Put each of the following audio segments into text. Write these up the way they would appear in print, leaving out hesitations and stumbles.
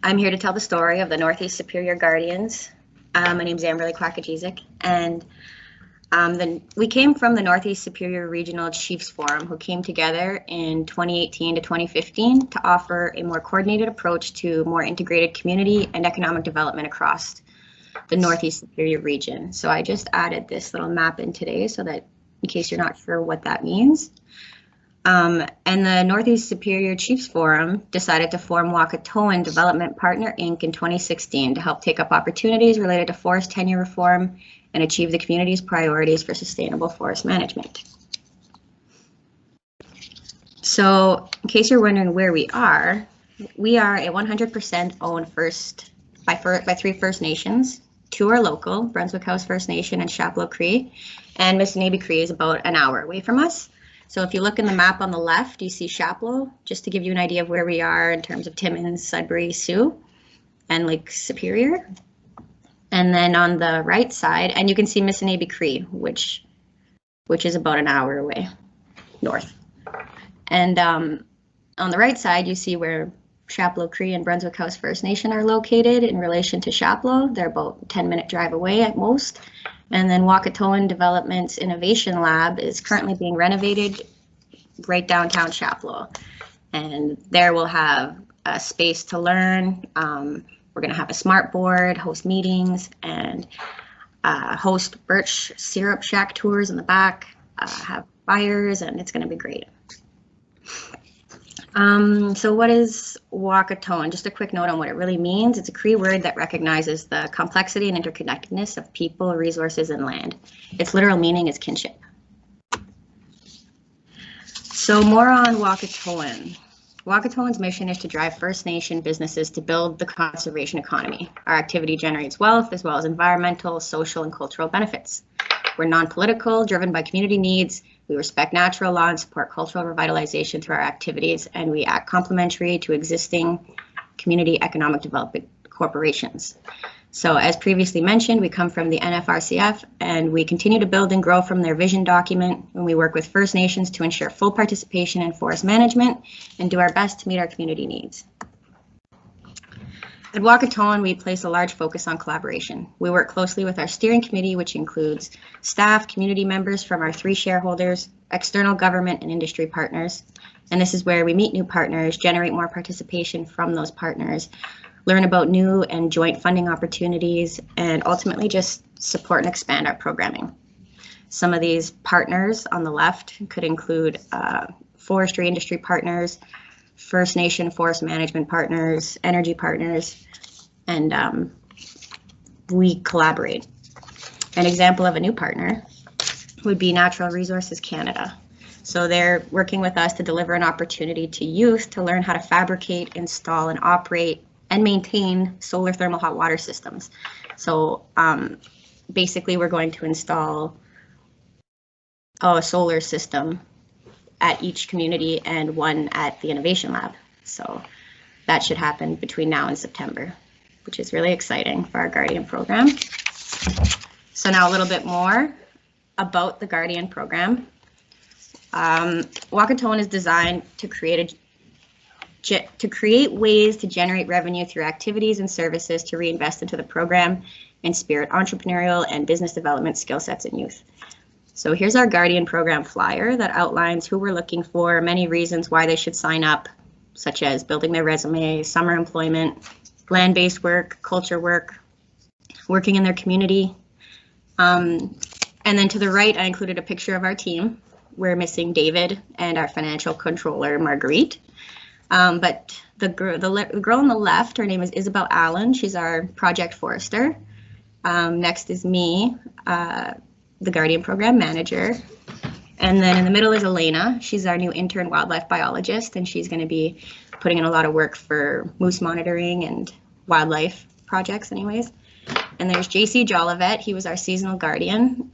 I'm here to tell the story of the Northeast Superior Guardians. My name's Amberly Kwakajizik, and we came from the Northeast Superior Regional Chiefs Forum, who came together in 2018 to 2015 to offer a more coordinated approach to more integrated community and economic development across the Northeast Superior region. So I just added this little map in today so that in case you're not sure what that means. And the Northeast Superior Chiefs Forum decided to form Wahkohtowin Development Partner Inc. in 2016 to help take up opportunities related to forest tenure reform and achieve the community's priorities for sustainable forest management. So in case you're wondering where we are a 100% owned by 3 First Nations. 2 are local, Brunswick House First Nation and Chapleau Cree, and Missinaibi Cree is about an hour away from us. So if you look in the map on the left, you see Chapleau, just to give you an idea of where we are in terms of Timmins, Sudbury, Sioux, and Lake Superior. And then on the right side, and you can see Missinaibi Cree, which is about an hour away north. And on the right side, you see where Chapleau Cree and Brunswick House First Nation are located in relation to Chapleau. They're about a 10-minute drive away at most. And then Wahkohtowin Development's Innovation Lab is currently being renovated right downtown Chapleau. And there we'll have a space to learn. We're going to have a smart board, host meetings, and host birch syrup shack tours in the back, have fires, and it's going to be great. So what is Wahkohtowin? Just a quick note on what it really means. It's a Cree word that recognizes the complexity and interconnectedness of people, resources, and land. Its literal meaning is kinship. So more on Wahkohtowin. Wahkohtowin's mission is to drive First Nation businesses to build the conservation economy. Our activity generates wealth as well as environmental, social, and cultural benefits. We're non-political, driven by community needs. We respect natural law and support cultural revitalization through our activities, and we act complementary to existing community economic development corporations. So as previously mentioned, we come from the NFRCF, and we continue to build and grow from their vision document, and we work with First Nations to ensure full participation in forest management and do our best to meet our community needs. At Wahkohtowin, we place a large focus on collaboration. We work closely with our steering committee, which includes staff, community members from our 3 shareholders, external government and industry partners. And this is where we meet new partners, generate more participation from those partners, learn about new and joint funding opportunities, and ultimately just support and expand our programming. Some of these partners on the left could include forestry industry partners, First Nation forest management partners, energy partners, and we collaborate. An example of a new partner would be Natural Resources Canada. So they're working with us to deliver an opportunity to youth to learn how to fabricate, install, and operate and maintain solar thermal hot water systems. So basically we're going to install a solar system at each community and one at the Innovation Lab. So that should happen between now and September, which is really exciting for our Guardian program. So now a little bit more about the Guardian program. Wahkohtowin is designed to create ways to generate revenue through activities and services to reinvest into the program and spirit entrepreneurial and business development skill sets in youth. So here's our Guardian program flyer that outlines who we're looking for, many reasons why they should sign up, such as building their resume, summer employment, land-based work, culture work, working in their community. And then to the right, I included a picture of our team. We're missing David and our financial controller, Marguerite. But the girl on the left, her name is Isabel Allen. She's our project forester. Next is me, the Guardian program manager. And then in the middle is Elena. She's our new intern wildlife biologist, and she's going to be putting in a lot of work for moose monitoring and wildlife projects anyways. And there's JC Jolivet. He was our seasonal guardian,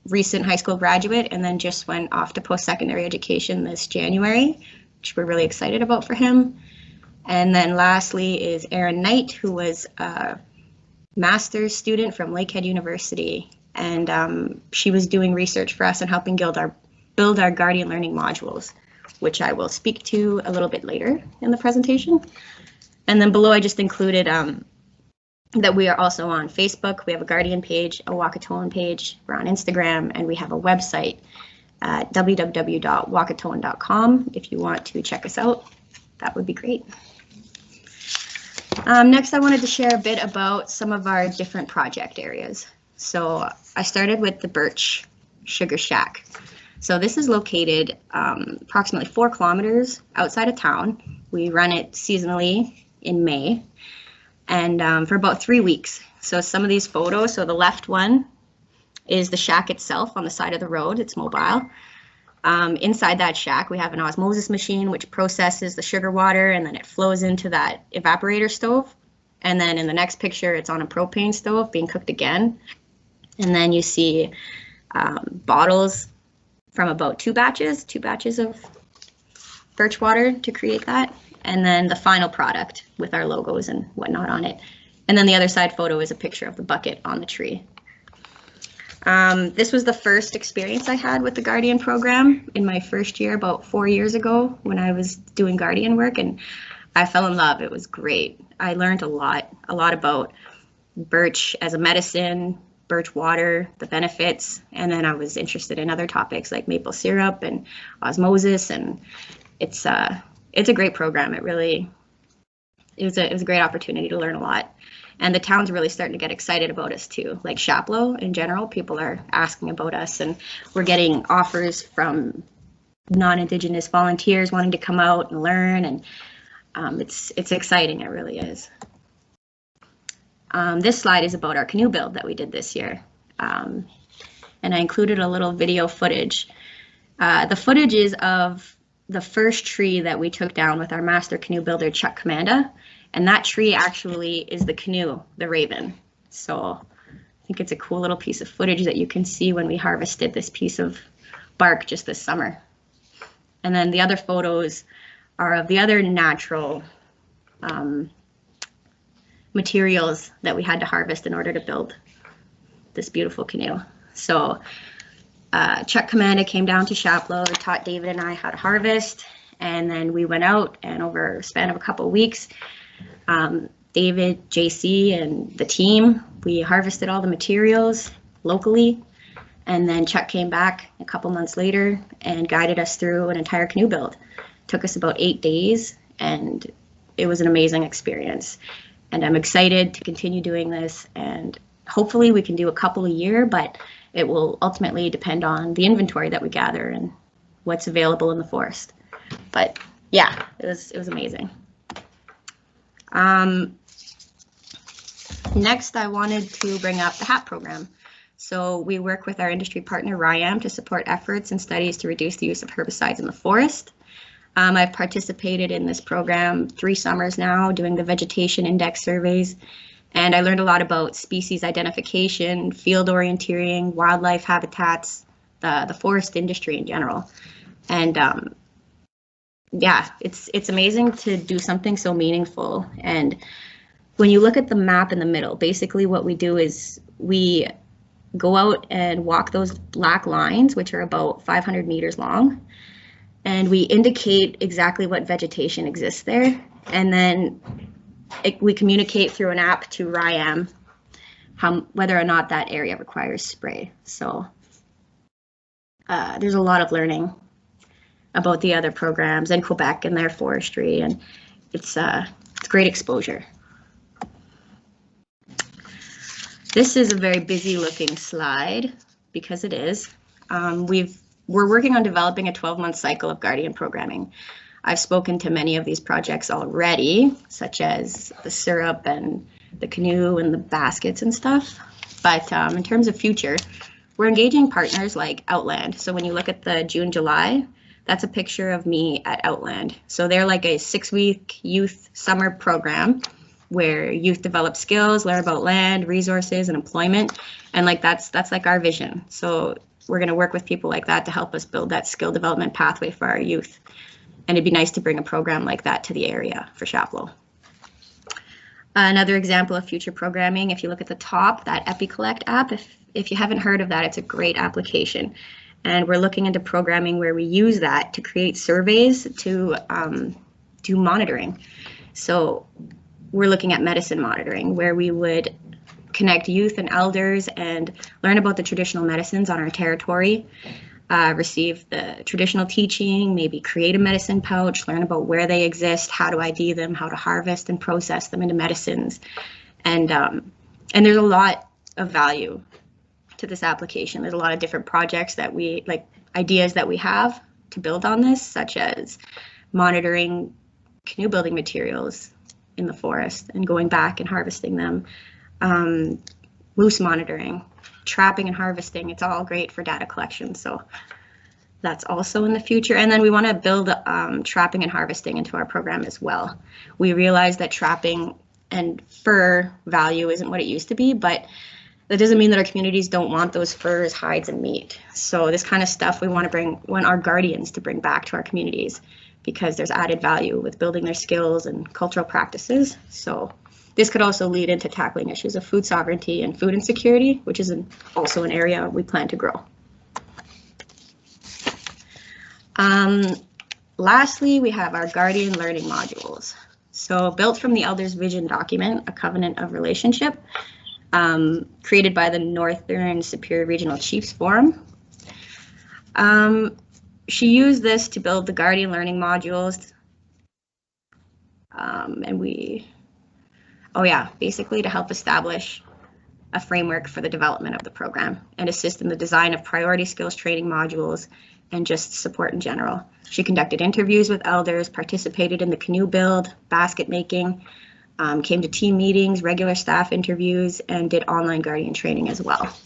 recent high school graduate, and then just went off to post-secondary education this January, which we're really excited about for him. And then lastly is Erin Knight, who was a master's student from Lakehead University. And she was doing research for us and helping build our Guardian learning modules, which I will speak to a little bit later in the presentation. And then below I just included that we are also on Facebook. We have a Guardian page, a Wahkohtowin page. We're on Instagram, and we have a website at www.wahkohtowin.com. If you want to check us out, that would be great. Next, I wanted to share a bit about some of our different project areas. So I started with the Birch Sugar Shack. So this is located approximately 4 kilometers outside of town. We run it seasonally in May, and for about 3 weeks. So some of these photos, so the left one is the shack itself on the side of the road. It's mobile. Inside that shack, we have an osmosis machine which processes the sugar water, and then it flows into that evaporator stove. And then in the next picture, it's on a propane stove being cooked again. And then you see bottles from about 2 batches of birch water to create that. And then the final product with our logos and whatnot on it. And then the other side photo is a picture of the bucket on the tree. This was the first experience I had with the Guardian program in my first year about 4 years ago when I was doing Guardian work, and I fell in love. It was great. I learned a lot about birch as a medicine, birch water, the benefits, and then I was interested in other topics like maple syrup and osmosis, and it's a great program. It was a great opportunity to learn a lot. And the town's really starting to get excited about us too. Like Chapleau in general, people are asking about us, and we're getting offers from non-Indigenous volunteers wanting to come out and learn, and it's exciting. It really is. This slide is about our canoe build that we did this year, and I included a little video footage. The footage is of the first tree that we took down with our master canoe builder, Chuck Commanda. And that tree actually is the canoe, the Raven. So I think it's a cool little piece of footage that you can see when we harvested this piece of bark just this summer. And then the other photos are of the other natural materials that we had to harvest in order to build this beautiful canoe. So Chuck Commanda came down to Chapleau, taught David and I how to harvest, and then we went out, and over a span of a couple of weeks, David, JC, and the team, we harvested all the materials locally, and then Chuck came back a couple months later and guided us through an entire canoe build. It took us about 8 days, and it was an amazing experience. And I'm excited to continue doing this, and hopefully we can do a couple a year, but it will ultimately depend on the inventory that we gather and what's available in the forest. But yeah, it was amazing. Next, I wanted to bring up the HAP program. So we work with our industry partner, RIAM, to support efforts and studies to reduce the use of herbicides in the forest. I've participated in this program 3 summers now, doing the vegetation index surveys, and I learned a lot about species identification, field orienteering, wildlife habitats, the forest industry in general. And yeah, it's amazing to do something so meaningful. And when you look at the map in the middle, basically what we do is we go out and walk those black lines, which are about 500 meters long, and we indicate exactly what vegetation exists there. And then we communicate through an app to RIAM whether or not that area requires spray. So there's a lot of learning about the other programs in Quebec and their forestry, and it's great exposure. This is a very busy looking slide because it is. We're working on developing a 12-month cycle of Guardian programming. I've spoken to many of these projects already, such as the syrup and the canoe and the baskets and stuff. But in terms of future, we're engaging partners like Outland. So when you look at the June-July, that's a picture of me at Outland. So they're like a 6-week youth summer program where youth develop skills, learn about land, resources, and employment. And like that's like our vision. So we're going to work with people like that to help us build that skill development pathway for our youth. And it'd be nice to bring a program like that to the area for Chapleau. Another example of future programming, if you look at the top, that EpiCollect app, if you haven't heard of that, it's a great application. And we're looking into programming where we use that to create surveys to do monitoring. So we're looking at medicine monitoring, where we would connect youth and elders and learn about the traditional medicines on our territory, receive the traditional teaching, maybe create a medicine pouch, learn about where they exist, how to ID them, how to harvest and process them into medicines. And there's a lot of value to this application. There's a lot of different projects that ideas that we have to build on this, such as monitoring canoe building materials in the forest and going back and harvesting them, moose monitoring, trapping and harvesting. It's all great for data collection. So that's also in the future. And then we want to build trapping and harvesting into our program as well. We realize that trapping and fur value isn't what it used to be, but that doesn't mean that our communities don't want those furs, hides, and meat. So this kind of stuff we want our guardians to bring back to our communities, because there's added value with building their skills and cultural practices. So this could also lead into tackling issues of food sovereignty and food insecurity, which is also an area we plan to grow. Lastly, we have our Guardian Learning modules. So built from the Elders' Vision document, a covenant of relationship, created by the Northern Superior Regional Chiefs Forum. She used this to build the Guardian Learning modules. Basically to help establish a framework for the development of the program and assist in the design of priority skills training modules and just support in general. She conducted interviews with elders, participated in the canoe build, basket making, came to team meetings, regular staff interviews, and did online guardian training as well.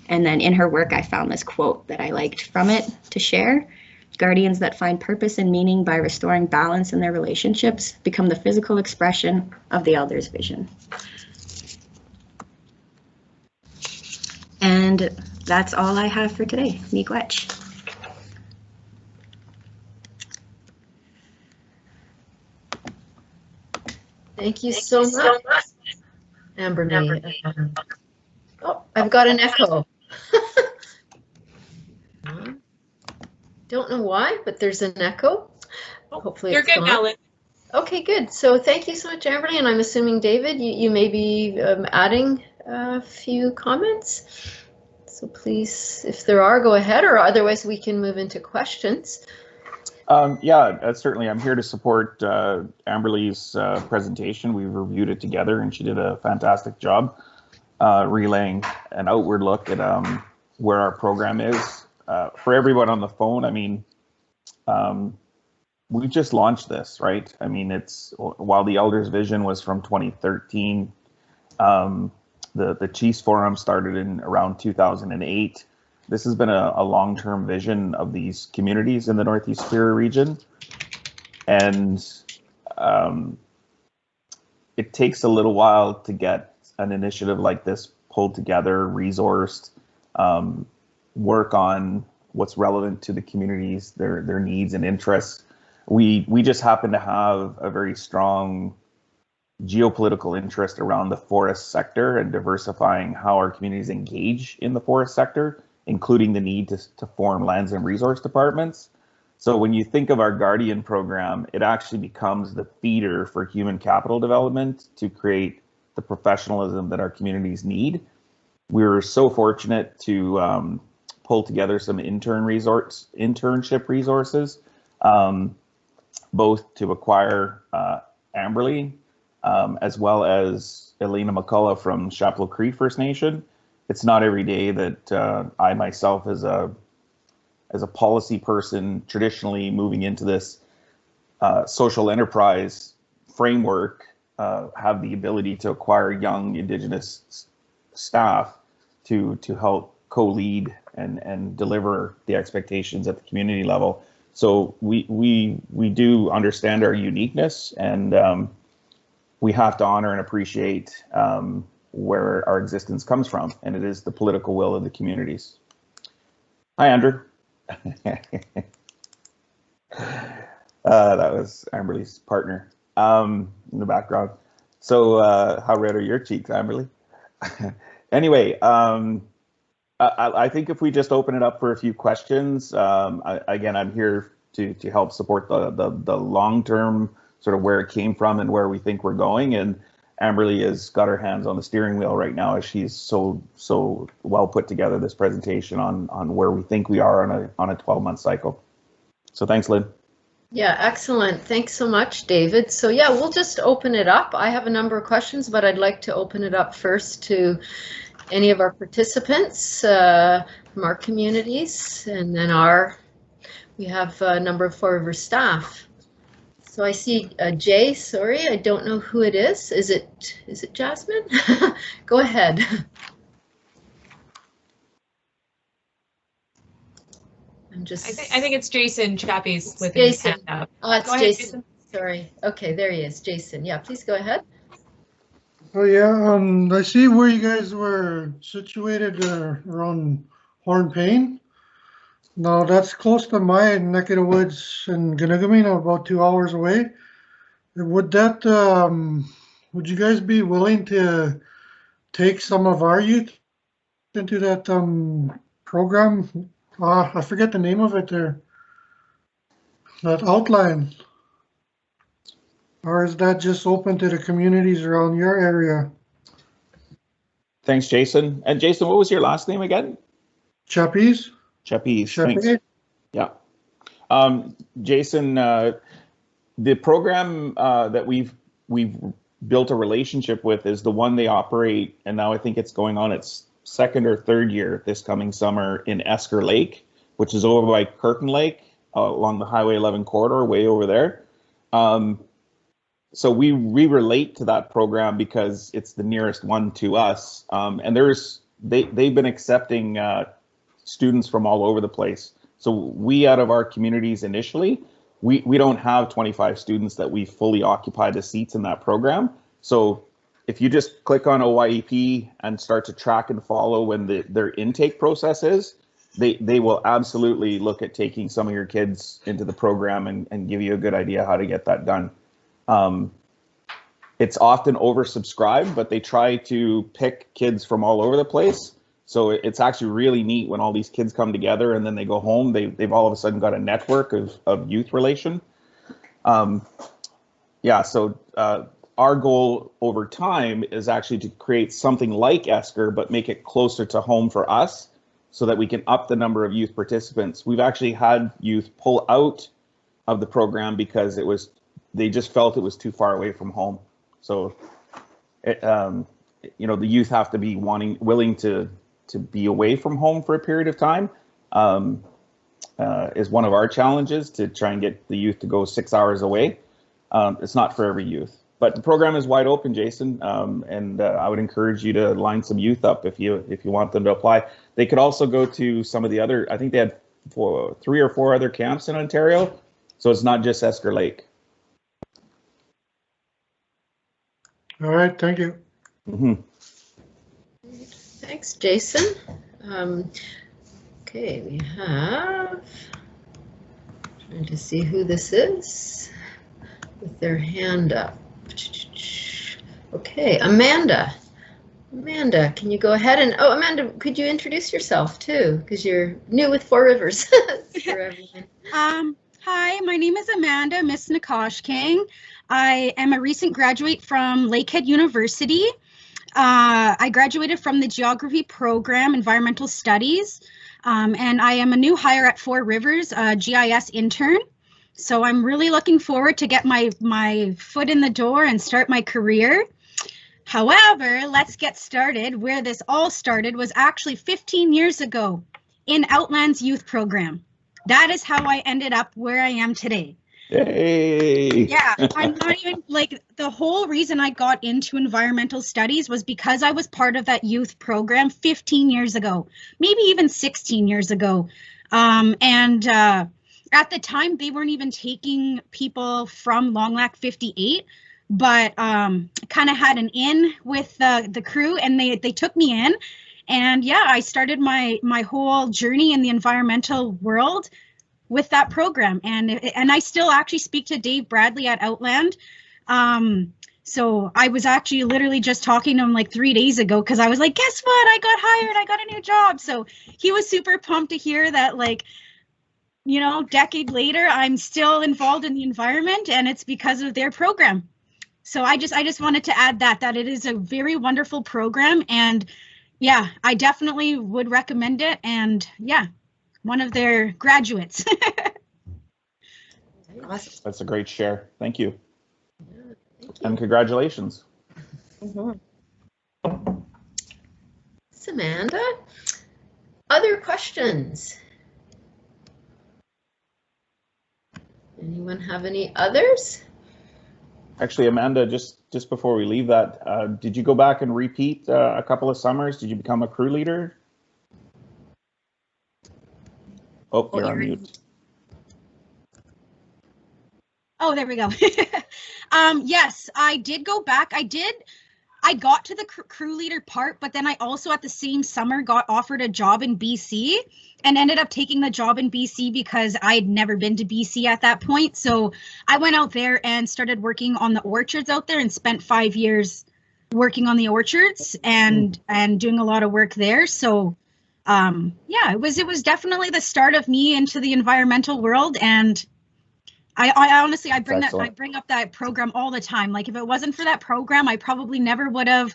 And then in her work, I found this quote that I liked from it to share. Guardians that find purpose and meaning by restoring balance in their relationships become the physical expression of the Elders' vision. And that's all I have for today. Miigwech. Thank you so much, Amber. Oh, I've got an echo. Don't know why, but there's an echo. Hopefully you're good now, Lynn. Okay, good. So thank you so much, Amberly, and I'm assuming, David, you may be adding a few comments. So please, if there are, go ahead, or otherwise we can move into questions. Yeah, certainly. I'm here to support Amberly's presentation. We reviewed it together, and she did a fantastic job relaying an outward look at where our program is. For everyone on the phone, I mean, we just launched this, right? I mean, while the Elders' Vision was from 2013, the Chiefs Forum started in around 2008. This has been a long-term vision of these communities in the Northeast Superior region. And it takes a little while to get an initiative like this pulled together, resourced, work on what's relevant to the communities, their needs and interests. We just happen to have a very strong geopolitical interest around the forest sector and diversifying how our communities engage in the forest sector, including the need to form lands and resource departments. So when you think of our Guardian program, it actually becomes the feeder for human capital development to create the professionalism that our communities need. We were so fortunate to pull together some internship resources, both to acquire Amberly, as well as Elena McCullough from Chapleau Cree First Nation. It's not every day that I myself, as a policy person, traditionally moving into this social enterprise framework, have the ability to acquire young Indigenous staff to help co-lead and deliver the expectations at the community level. So we do understand our uniqueness, and we have to honor and appreciate where our existence comes from, and it is the political will of the communities. Hi, Andrew. That was Amberly's partner in the background. So how red are your cheeks, Amberly? Anyway, I think if we just open it up for a few questions, again, I'm here to help support the long-term sort of where it came from and where we think we're going. And Amberly has got her hands on the steering wheel right now as she's so well put together this presentation on where we think we are on a 12-month cycle. So thanks, Lynn. Yeah, excellent. Thanks so much, David. So yeah, we'll just open it up. I have a number of questions, but I'd like to open it up first to any of our participants from our communities, and then we have a number of Four Rivers staff. So I see Jay, sorry, I don't know who it is. Is it Jasmine? Go ahead. I think it's Jason Chappies with Jason. his hand up. Oh, it's Go Jason. Ahead, Jason. Sorry. Okay, there he is, Jason. Yeah, please go ahead. Oh yeah, I see where you guys were situated around Hornpain. Now that's close to my neck of the woods in Ganugami, about 2 hours away. Would that, would you guys be willing to take some of our youth into that program? I forget the name of it there. That Outland. Or is that just open to the communities around your area? Thanks, Jason. And Jason, what was your last name again? Chappies? Chappies. Chappies? Thanks. Yeah. Jason, the program that we've built a relationship with is the one they operate, and now I think it's going on its second or third year this coming summer in Esker Lake, which is over by Curtin Lake along the Highway 11 corridor, way over there. So we relate to that program because it's the nearest one to us, and they've been accepting students from all over the place. So we, out of our communities initially, we don't have 25 students that we fully occupy the seats in that program. So if you just click on OYEP and start to track and follow when their intake process is, they will absolutely look at taking some of your kids into the program and give you a good idea how to get that done. It's often oversubscribed, but they try to pick kids from all over the place. So it's actually really neat when all these kids come together and then they go home. They've all of a sudden got a network of youth relation. Yeah, so our goal over time is actually to create something like Esker, but make it closer to home for us so that we can up the number of youth participants. We've actually had youth pull out of the program because they just felt it was too far away from home. So, the youth have to be willing to be away from home for a period of time. Is one of our challenges, to try and get the youth to go 6 hours away. It's not for every youth, but the program is wide open, Jason. And I would encourage you to line some youth up if you want them to apply. They could also go to some of the other, I think they had 3 or 4 other camps in Ontario. So it's not just Esker Lake. All right, thank you. Mm-hmm. Thanks, Jason. Okay, we have, trying to see who this is with their hand up. Okay, Amanda. Amanda, can you go ahead and, Amanda, could you introduce yourself too? Because you're new with Four Rivers. For everyone. Hi, my name is Amanda, Miss Nakash King. I am a recent graduate from Lakehead University. I graduated from the geography program, environmental studies, and I am a new hire at Four Rivers, a GIS intern. So I'm really looking forward to get my foot in the door and start my career. However, let's get started. Where this all started was actually 15 years ago in Outland's youth program. That is how I ended up where I am today. Yay! Yeah, I'm not even, the whole reason I got into environmental studies was because I was part of that youth program 15 years ago, maybe even 16 years ago. At the time, they weren't even taking people from Long Lac 58, but kind of had an in with the crew, and they took me in. And yeah, I started my whole journey in the environmental world with that program, and I still actually speak to Dave Bradley at Outland. So I was actually literally just talking to him 3 days ago, because I was like, guess what? I got hired. I got a new job. So he was super pumped to hear that, you know, decade later, I'm still involved in the environment, and it's because of their program. So I just wanted to add that it is a very wonderful program, and yeah, I definitely would recommend it. And yeah, one of their graduates. Awesome. That's a great share. Thank you. Yeah, thank And you. congratulations. Amanda, other questions? Anyone have any others? Actually, Amanda, just before we leave that, did you go back and repeat a couple of summers? Did you become a crew leader? Oh, you're on mute. Oh, there we go. Yes, I did go back. I got to the crew leader part, but then I also at the same summer got offered a job in BC and ended up taking the job in BC because I had never been to BC at that point. So I went out there and started working on the orchards out there and spent 5 years working on the orchards and doing a lot of work there. So yeah, it was definitely the start of me into the environmental world. And I honestly, I bring up that program all the time. Like if it wasn't for that program, I probably never would have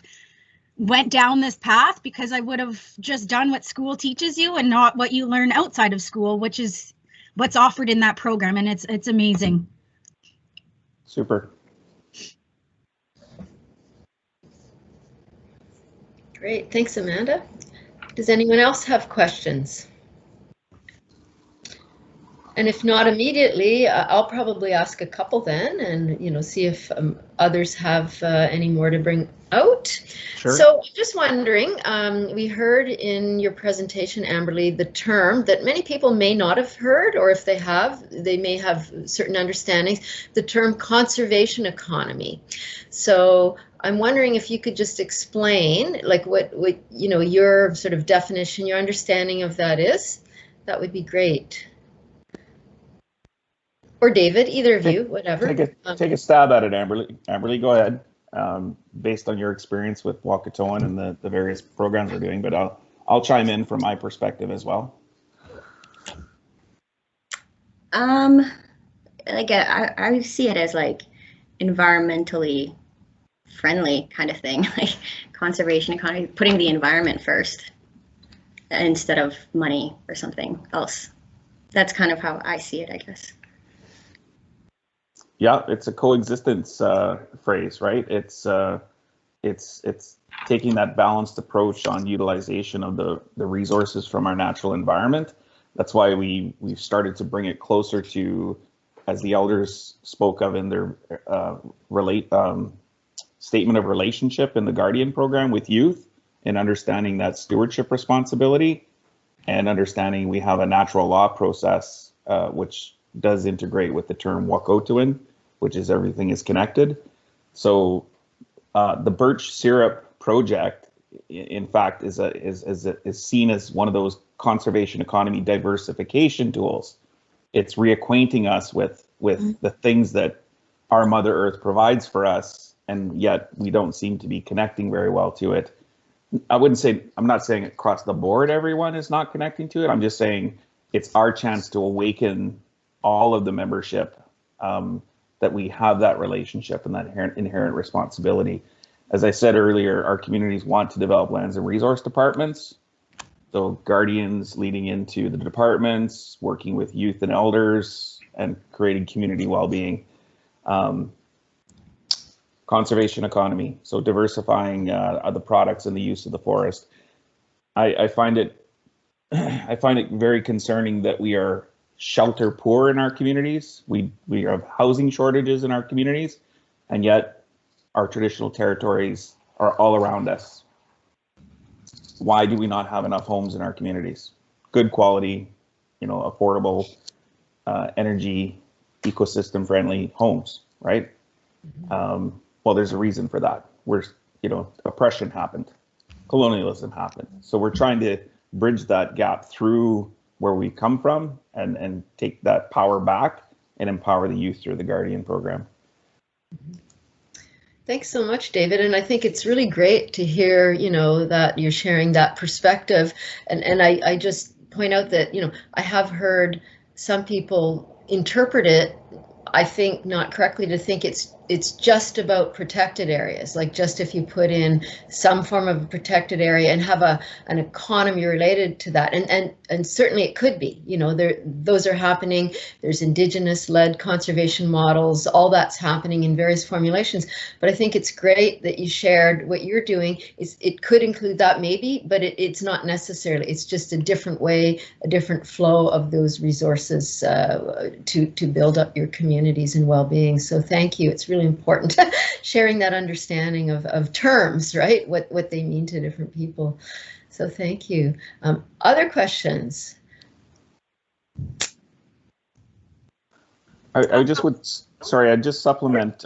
went down this path, because I would have just done what school teaches you and not what you learn outside of school, which is what's offered in that program. And it's amazing. Super. Great, thanks, Amanda. Does anyone else have questions? And if not immediately, I'll probably ask a couple then, and see if others have any more to bring out. Sure. So just wondering, we heard in your presentation, Amberly, the term that many people may not have heard, or if they have, they may have certain understandings, the term conservation economy. So I'm wondering if you could just explain, like what your sort of definition, your understanding of that is. That would be great. Or David, either of you, whatever. Take a stab at it, Amberly. Amberly, go ahead. Based on your experience with Wahkohtowin and the various programs we're doing, but I'll chime in from my perspective as well. Like I see it as like environmentally friendly kind of thing, like conservation economy, putting the environment first instead of money or something else. That's kind of how I see it, I guess. Yeah, it's a coexistence phrase, right? It's taking that balanced approach on utilization of the resources from our natural environment. That's why we've started to bring it closer to, as the elders spoke of in their statement of relationship in the Guardian program with youth, and understanding that stewardship responsibility, and understanding we have a natural law process which does integrate with the term Wahkohtowin, which is everything is connected. So the birch syrup project, in fact, is seen as one of those conservation economy diversification tools. It's reacquainting us with the things that our Mother Earth provides for us, and yet we don't seem to be connecting very well to it. I'm not saying across the board everyone is not connecting to it. I'm just saying it's our chance to awaken all of the membership, that we have that relationship and that inherent responsibility. As I said earlier, our communities want to develop lands and resource departments. So guardians leading into the departments, working with youth and elders, and creating community well-being. Conservation economy, so diversifying the products and the use of the forest. I find it very concerning that we are shelter poor in our communities. We have housing shortages in our communities, and yet our traditional territories are all around us. Why do we not have enough homes in our communities? Good quality, affordable, energy, ecosystem friendly homes, right? Well, there's a reason for that. Oppression happened, colonialism happened. So we're trying to bridge that gap through where we come from and take that power back and empower the youth through the Guardian program. Thanks so much, David. And I think it's really great to hear, that you're sharing that perspective. And I just point out that, I have heard some people interpret it, I think not correctly, to think it's just about protected areas, like just if you put in some form of a protected area and have an economy related to that, and certainly it could be, you know, those are happening. There's Indigenous-led conservation models, all that's happening in various formulations. But I think it's great that you shared what you're doing. It could include that maybe, but it's not necessarily. It's just a different way, a different flow of those resources to build up your communities and well-being. So thank you. It's really important sharing that understanding of terms, right? What they mean to different people. So thank you. Other questions? I just would, sorry, I'd just supplement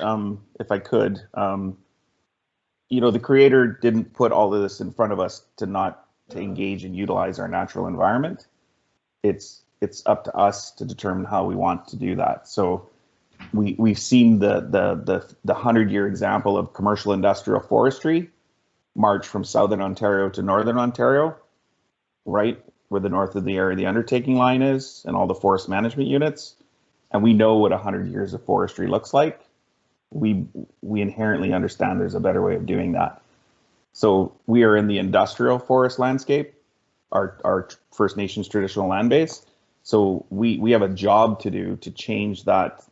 if I could. You know, the creator didn't put all of this in front of us to not to engage and utilize our natural environment. It's up to us to determine how we want to do that. So we've seen the 100-year example of commercial industrial forestry march from southern Ontario to northern Ontario, right where the north of the area the undertaking line is and all the forest management units. And we know what 100 years of forestry looks like. We inherently understand there's a better way of doing that. So we are in the industrial forest landscape, our First Nations traditional land base. So we have a job to do to change that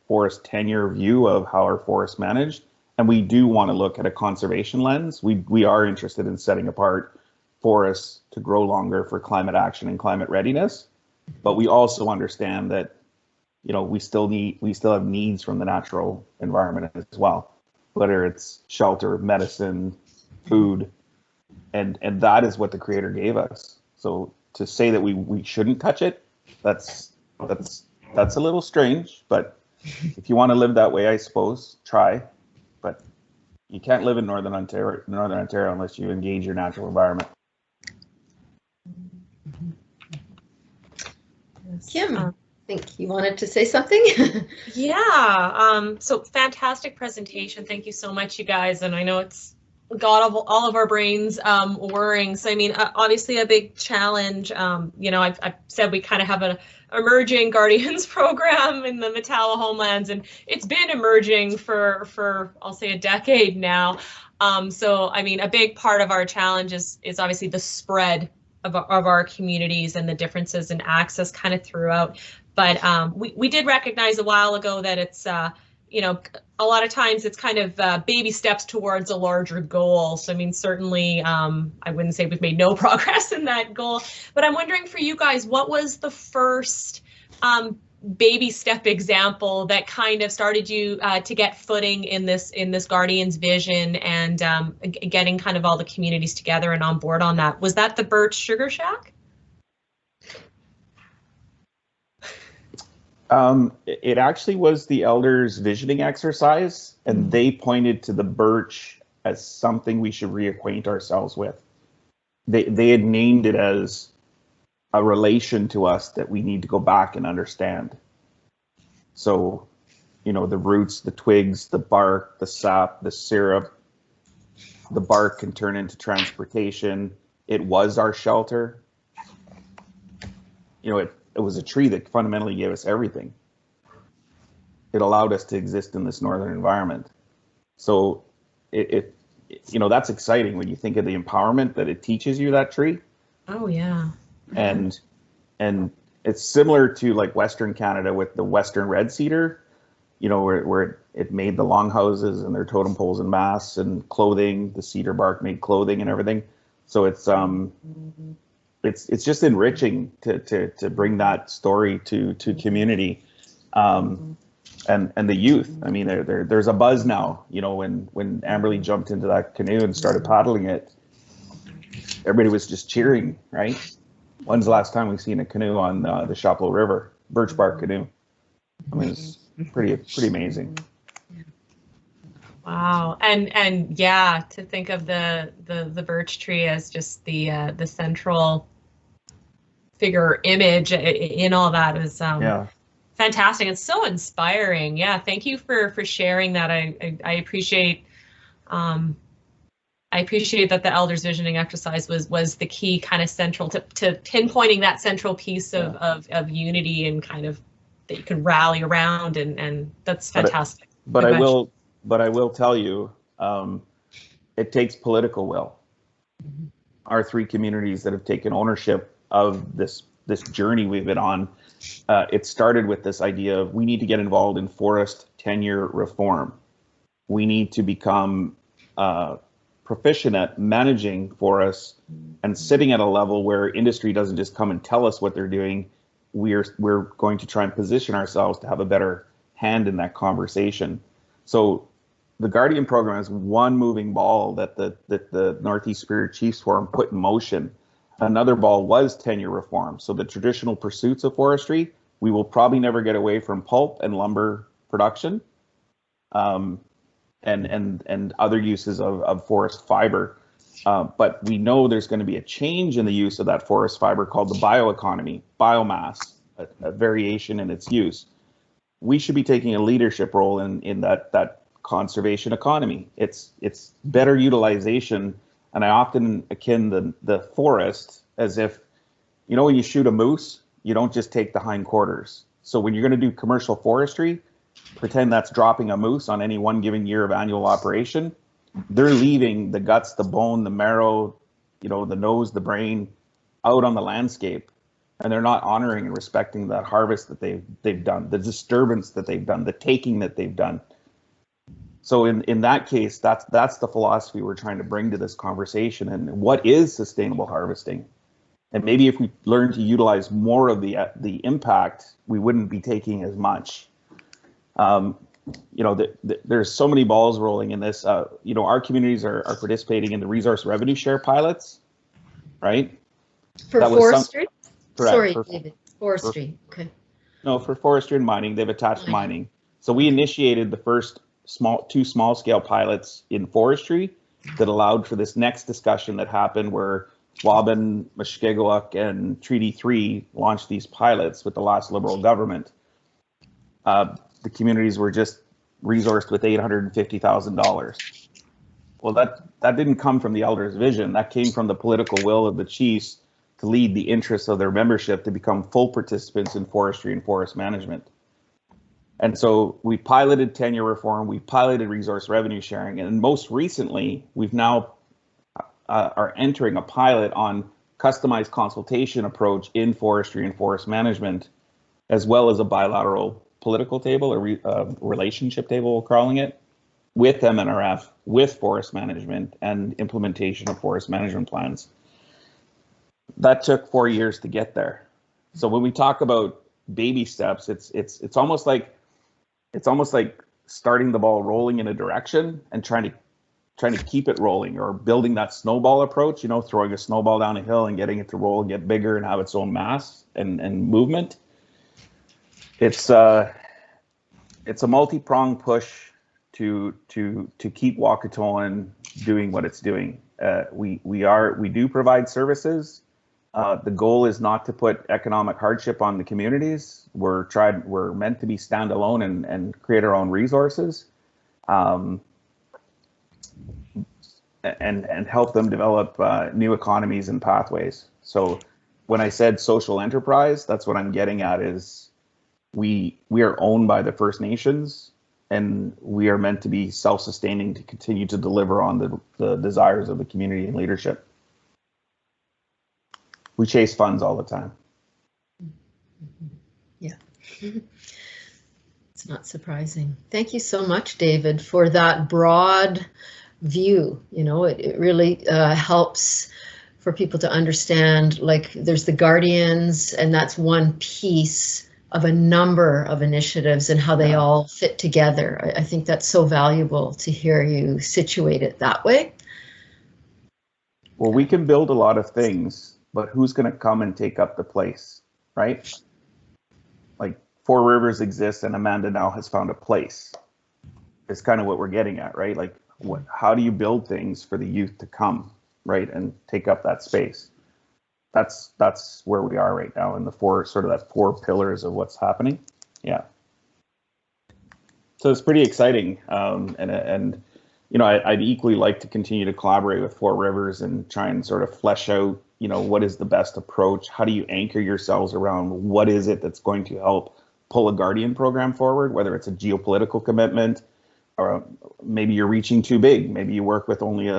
forest tenure view of how our forests managed. And we do want to look at a conservation lens. We are interested in setting apart forests to grow longer for climate action and climate readiness. But we also understand that, you know, we still have needs from the natural environment as well, whether it's shelter, medicine, food, and that is what the creator gave us. So to say that we shouldn't touch it, that's a little strange, but if you want to live that way, I suppose, try. But you can't live in Northern Ontario unless you engage your natural environment. Kim, I think you wanted to say something. Yeah, so fantastic presentation. Thank you so much, you guys. And I know it's got all of our brains whirring. So I mean, obviously a big challenge. You know, I've said we kind of have an emerging Guardians program in the Matawa homelands, and it's been emerging for I'll say a decade now. So I mean, a big part of our challenge is obviously the spread of our communities and the differences in access kind of throughout. But we did recognize a while ago that it's you know, a lot of times it's kind of baby steps towards a larger goal. So I mean, certainly I wouldn't say we've made no progress in that goal, but I'm wondering for you guys, what was the first baby step example that kind of started you to get footing in this Guardians vision and getting kind of all the communities together and on board on that? Was that the Birch Sugar Shack? It actually was the elders' visioning exercise, and they pointed to the birch as something we should reacquaint ourselves with. They had named it as a relation to us that we need to go back and understand. So, you know, the roots, the twigs, the bark, the sap, the syrup, the bark can turn into transportation. It was our shelter. You know, it was a tree that fundamentally gave us everything. It allowed us to exist in this northern environment. So it you know, that's exciting when you think of the empowerment that it teaches you, that tree. Oh yeah. And it's similar to like Western Canada with the Western red cedar, you know, where it made the longhouses and their totem poles and masts and clothing. The cedar bark made clothing and everything. So it's just enriching to bring that story to community, and the youth. I mean, there's a buzz now. You know, when Amberly jumped into that canoe and started paddling it, everybody was just cheering, right? When's the last time we've seen a canoe on the Chapleau River, birch bark canoe? I mean, it's pretty amazing. Wow, and yeah, to think of the birch tree as just the central figure image in all that is yeah, fantastic. It's so inspiring. Yeah, thank you for sharing that. I appreciate I appreciate that the elders visioning exercise was the key kind of central to pinpointing that central piece of unity and kind of that you can rally around, and that's fantastic. But I will tell you, it takes political will. Our three communities that have taken ownership of this journey we've been on, it started with this idea of we need to get involved in forest tenure reform. We need to become proficient at managing forests and sitting at a level where industry doesn't just come and tell us what they're doing. We're going to try and position ourselves to have a better hand in that conversation. So the Guardian program is one moving ball that the Northeast Spirit Chiefs Forum put in motion. Another ball was tenure reform. So the traditional pursuits of forestry, we will probably never get away from pulp and lumber production, and other uses of forest fiber. But we know there's going to be a change in the use of that forest fiber called the bioeconomy, biomass, a variation in its use. We should be taking a leadership role in that conservation economy. It's better utilization, and I often akin the forest as if, you know, when you shoot a moose, you don't just take the hindquarters. So when you're going to do commercial forestry, pretend that's dropping a moose on any one given year of annual operation. They're leaving the guts, the bone, the marrow, you know, the nose, the brain out on the landscape, and they're not honoring and respecting that harvest that they've done, the disturbance that they've done, the taking that they've done. So in that case, that's the philosophy we're trying to bring to this conversation. And what is sustainable harvesting? And maybe if we learn to utilize more of the impact, we wouldn't be taking as much. You know, there's so many balls rolling in this. You know, our communities are participating in the resource revenue share pilots, right? For forestry? Correct. Sorry, David. Forestry. Okay. No, for forestry and mining, they've attached mining. So we initiated the first two small scale pilots in forestry that allowed for this next discussion that happened where Waban, Mushkegowuk, and Treaty 3 launched these pilots with the last Liberal government. The communities were just resourced with $850,000. Well, that didn't come from the elders' vision. That came from the political will of the chiefs to lead the interests of their membership to become full participants in forestry and forest management. And so we piloted tenure reform, we piloted resource revenue sharing, and most recently, we've now are entering a pilot on customized consultation approach in forestry and forest management, as well as a bilateral political table or relationship table, we're calling it, with MNRF, with forest management and implementation of forest management plans. That took 4 years to get there. So when we talk about baby steps, it's almost like starting the ball rolling in a direction and trying to keep it rolling, or building that snowball approach, you know, throwing a snowball down a hill and getting it to roll and get bigger and have its own mass and movement. It's a multi-pronged push to keep Wahkohtowin doing what it's doing. We do provide services. The goal is not to put economic hardship on the communities. We're meant to be standalone and create our own resources, and help them develop new economies and pathways. So when I said social enterprise, that's what I'm getting at is we are owned by the First Nations, and we are meant to be self-sustaining to continue to deliver on the desires of the community and leadership. We chase funds all the time. Yeah. It's not surprising. Thank you so much, David, for that broad view. You know, it really helps for people to understand, like, there's the Guardians, and that's one piece of a number of initiatives and how they all fit together. I think that's so valuable to hear you situate it that way. Well, we can build a lot of things, but who's going to come and take up the place, right? Like, Four Rivers exists and Amanda now has found a place. It's kind of what we're getting at, right? Like, how do you build things for the youth to come, right, and take up that space? That's where we are right now in the four pillars of what's happening. Yeah. So it's pretty exciting, and I'd equally like to continue to collaborate with Four Rivers and try and sort of flesh out, what is the best approach? How do you anchor yourselves around what is it that's going to help pull a Guardian program forward, whether it's a geopolitical commitment or maybe you're reaching too big. Maybe you work with only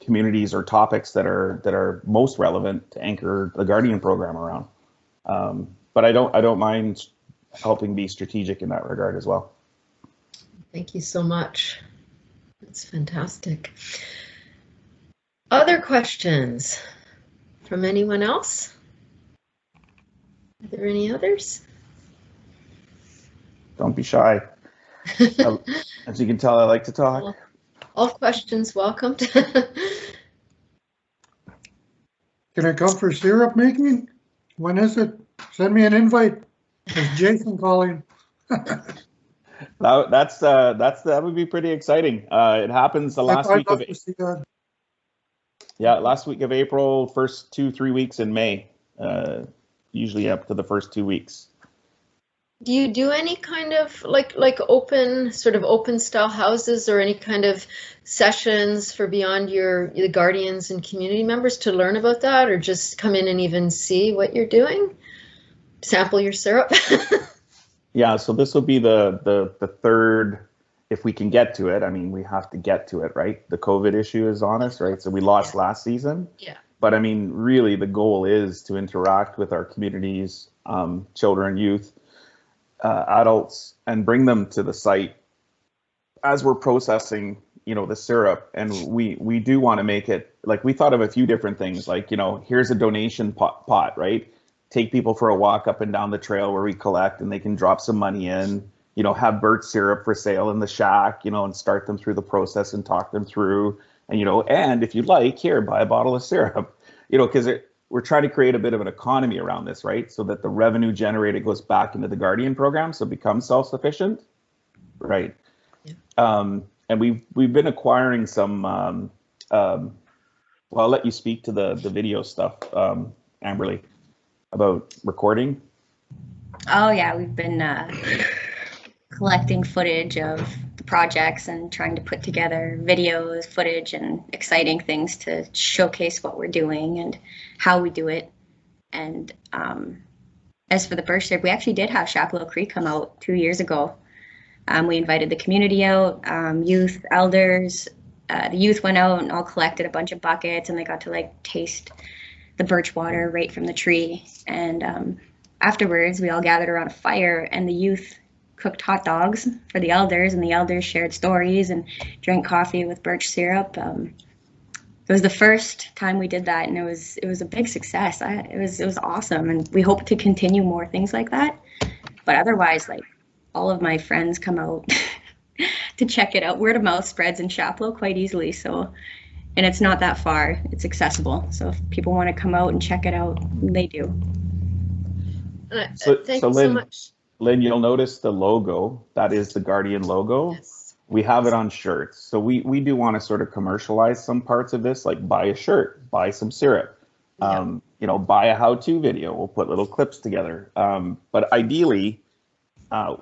communities or topics that are most relevant to anchor the Guardian program around. But I don't mind helping be strategic in that regard as well. Thank you so much. That's fantastic. Other questions from anyone else? Are there any others? Don't be shy. As you can tell, I like to talk. All questions welcomed. Can I come for syrup making? When is it? Send me an invite. It's Jason calling. That would be pretty exciting. It happens the last week of last week of April, first 2-3 weeks in May, usually up to the first 2 weeks. Do you do any kind of like open style houses or any kind of sessions for beyond the Guardians and community members to learn about that, or just come in and even see what you're doing? Sample your syrup? Yeah, so this will be the third, if we can get to it. I mean, we have to get to it, right? The COVID issue is on us, right? So we lost last season. Yeah. But I mean, really the goal is to interact with our communities, children, youth, adults, and bring them to the site as we're processing, the syrup. And we do want to make it, like, we thought of a few different things, like, here's a donation pot, right? Take people for a walk up and down the trail where we collect, and they can drop some money in, have birch syrup for sale in the shack, and start them through the process and talk them through. And, and if you'd like, here, buy a bottle of syrup, because we're trying to create a bit of an economy around this, right? So that the revenue generated goes back into the Guardian program, so it becomes self-sufficient, right? Yeah. And we've been acquiring some, well, I'll let you speak to the video stuff, Amberly, about recording. Oh yeah, we've been collecting footage of the projects and trying to put together videos, footage, and exciting things to showcase what we're doing and how we do it. And as for the birch syrup, we actually did have Chapleau Creek come out 2 years ago. We invited the community out, youth, elders. The youth went out and all collected a bunch of buckets, and they got to taste the birch water right from the tree. And afterwards, we all gathered around a fire, and the youth cooked hot dogs for the elders, and the elders shared stories and drank coffee with birch syrup. It was the first time we did that, and it was a big success. It was awesome, and we hope to continue more things like that. But otherwise, all of my friends come out to check it out. Word of mouth spreads in Chapleau quite easily, and it's not that far. It's accessible. So if people want to come out and check it out, they do. Thank you so much. Lynn, you'll notice the logo. That is the Guardian logo. Yes. We have it on shirts. So we do want to sort of commercialize some parts of this, like buy a shirt, buy some syrup, buy a how-to video. We'll put little clips together. But ideally,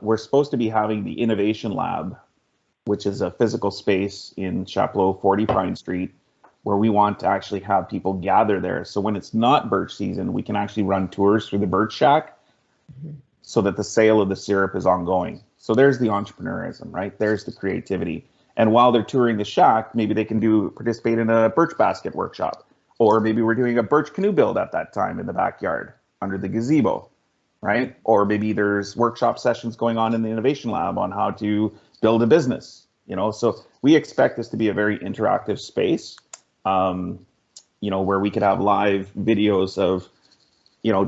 we're supposed to be having the Innovation Lab, which is a physical space in Chapleau, 40 Pine Street, where we want to actually have people gather there. So when it's not birch season, we can actually run tours through the birch shack so that the sale of the syrup is ongoing. So there's the entrepreneurism, right? There's the creativity. And while they're touring the shack, maybe they can participate in a birch basket workshop, or maybe we're doing a birch canoe build at that time in the backyard under the gazebo, right? Or maybe there's workshop sessions going on in the Innovation Lab on how to build a business, So we expect this to be a very interactive space, where we could have live videos of,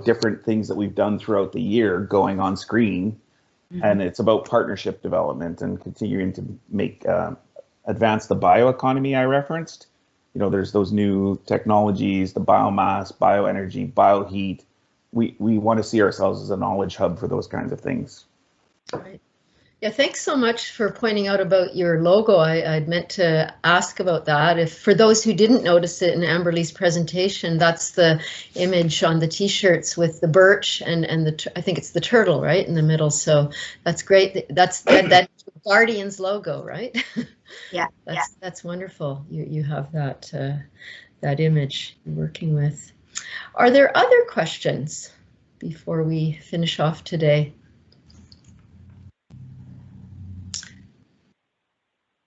different things that we've done throughout the year going on screen. Mm-hmm. And it's about partnership development and continuing to make, advance the bioeconomy I referenced. There's those new technologies, the biomass, bioenergy, bioheat. We want to see ourselves as a knowledge hub for those kinds of things. Right. Yeah, thanks so much for pointing out about your logo. I'd meant to ask about that. If for those who didn't notice it in Amberly's presentation, that's the image on the t-shirts with the birch and I think it's the turtle right in the middle. So that's great. That's that Guardian's logo, right? Yeah. That's wonderful. You have that that image you're working with. Are there other questions before we finish off today?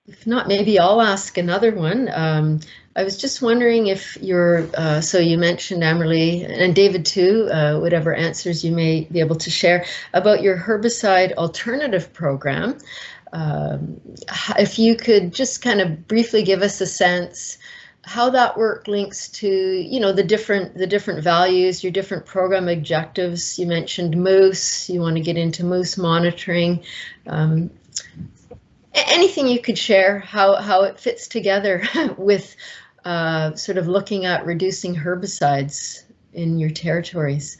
If not, maybe I'll ask another one. I was just wondering if you're, so you mentioned Amerly and David too, whatever answers you may be able to share about your herbicide alternative program. If you could just kind of briefly give us a sense how that work links to, you know, the different values, your different program objectives. You mentioned moose, you want to get into moose monitoring. Anything you could share, how it fits together with sort of looking at reducing herbicides in your territories.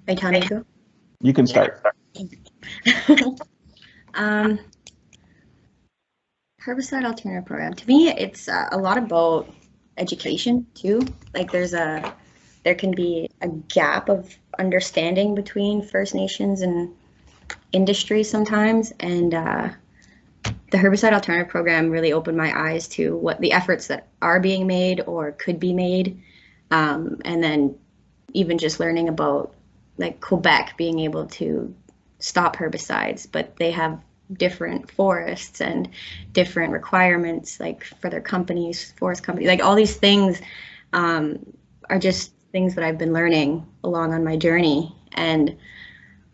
Are you telling me to go? You can start. Herbicide alternative program. To me, it's a lot about education too. Like there can be a gap of understanding between First Nations and industry sometimes, and the herbicide alternative program really opened my eyes to what the efforts that are being made or could be made, and then even just learning about like Quebec being able to stop herbicides, but they have different forests and different requirements, like for their companies, forest companies, like all these things are just things that I've been learning along on my journey, and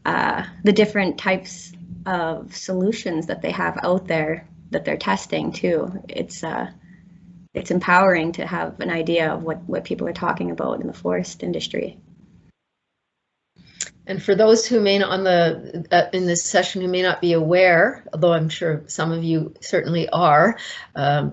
the different types of solutions that they have out there that they're testing too. It's empowering to have an idea of what people are talking about in the forest industry. And for those who may not in this session who may not be aware, although I'm sure some of you certainly are, a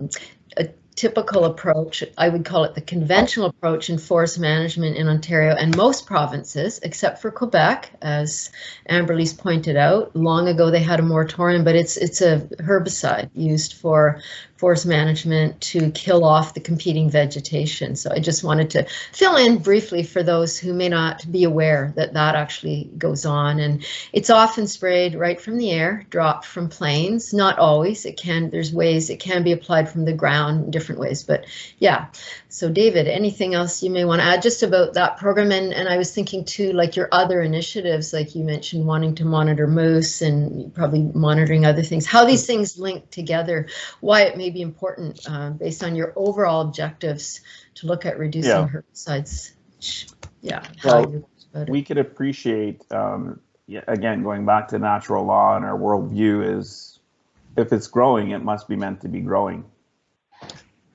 typical approach, I would call it the conventional approach in forest management in Ontario and most provinces, except for Quebec, as Amberly's pointed out. Long ago they had a moratorium, but it's a herbicide used for forest management to kill off the competing vegetation. So I just wanted to fill in briefly for those who may not be aware that that actually goes on. And it's often sprayed right from the air, dropped from planes. Not always. There's ways it can be applied from the ground in different ways. But yeah. So David, anything else you may want to add just about that program? And I was thinking too, like your other initiatives, like you mentioned wanting to monitor moose and probably monitoring other things, how these things link together, why it may be important based on your overall objectives to look at reducing herbicides. Yeah. Well, we could appreciate, again, going back to natural law and our worldview is, if it's growing, it must be meant to be growing.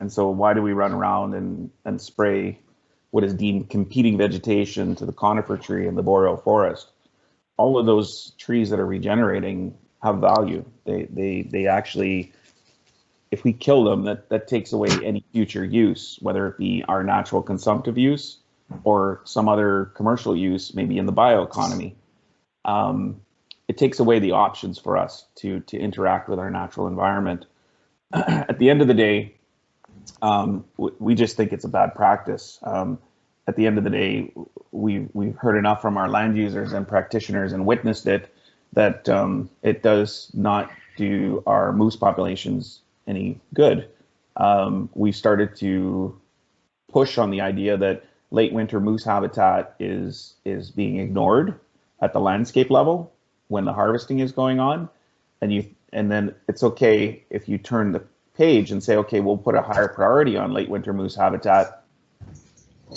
And so why do we run around and spray what is deemed competing vegetation to the conifer tree and the boreal forest? All of those trees that are regenerating have value. They actually, if we kill them, that takes away any future use, whether it be our natural consumptive use or some other commercial use, maybe in the bioeconomy. It takes away the options for us to interact with our natural environment. At the end of the day, we just think it's a bad practice. At the end of the day, we've heard enough from our land users and practitioners and witnessed it that it does not do our moose populations any good. We started to push on the idea that late winter moose habitat is being ignored at the landscape level when the harvesting is going on, and then it's okay if you turn the page and say, okay, we'll put a higher priority on late winter moose habitat.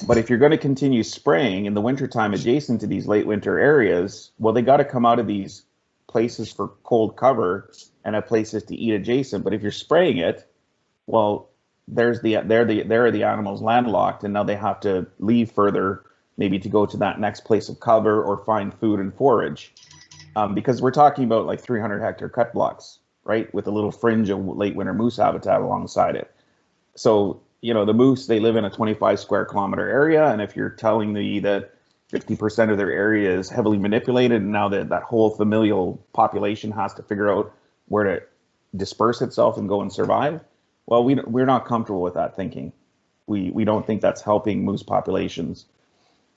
But if you're going to continue spraying in the wintertime adjacent to these late winter areas, well, they got to come out of these places for cold cover and have places to eat adjacent. But if you're spraying it, well, there are the animals landlocked, and now they have to leave further, maybe to go to that next place of cover or find food and forage. Because we're talking about like 300 hectare cut blocks, right, with a little fringe of late winter moose habitat alongside it. So, you know, the moose, they live in a 25 square kilometer area, and if you're telling me that 50% of their area is heavily manipulated, and now that whole familial population has to figure out where to disperse itself and go and survive, well, we're not comfortable with that thinking. We don't think that's helping moose populations.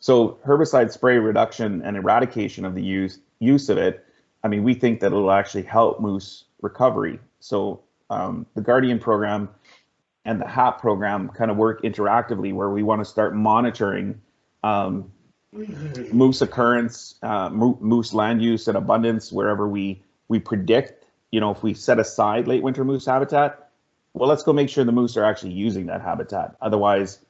So herbicide spray reduction and eradication of the use of it, I mean, we think that it'll actually help moose recovery. So the Guardian program and the HAP program kind of work interactively, where we want to start monitoring moose occurrence, moose land use and abundance wherever we predict, if we set aside late winter moose habitat, well, let's go make sure the moose are actually using that habitat. Otherwise,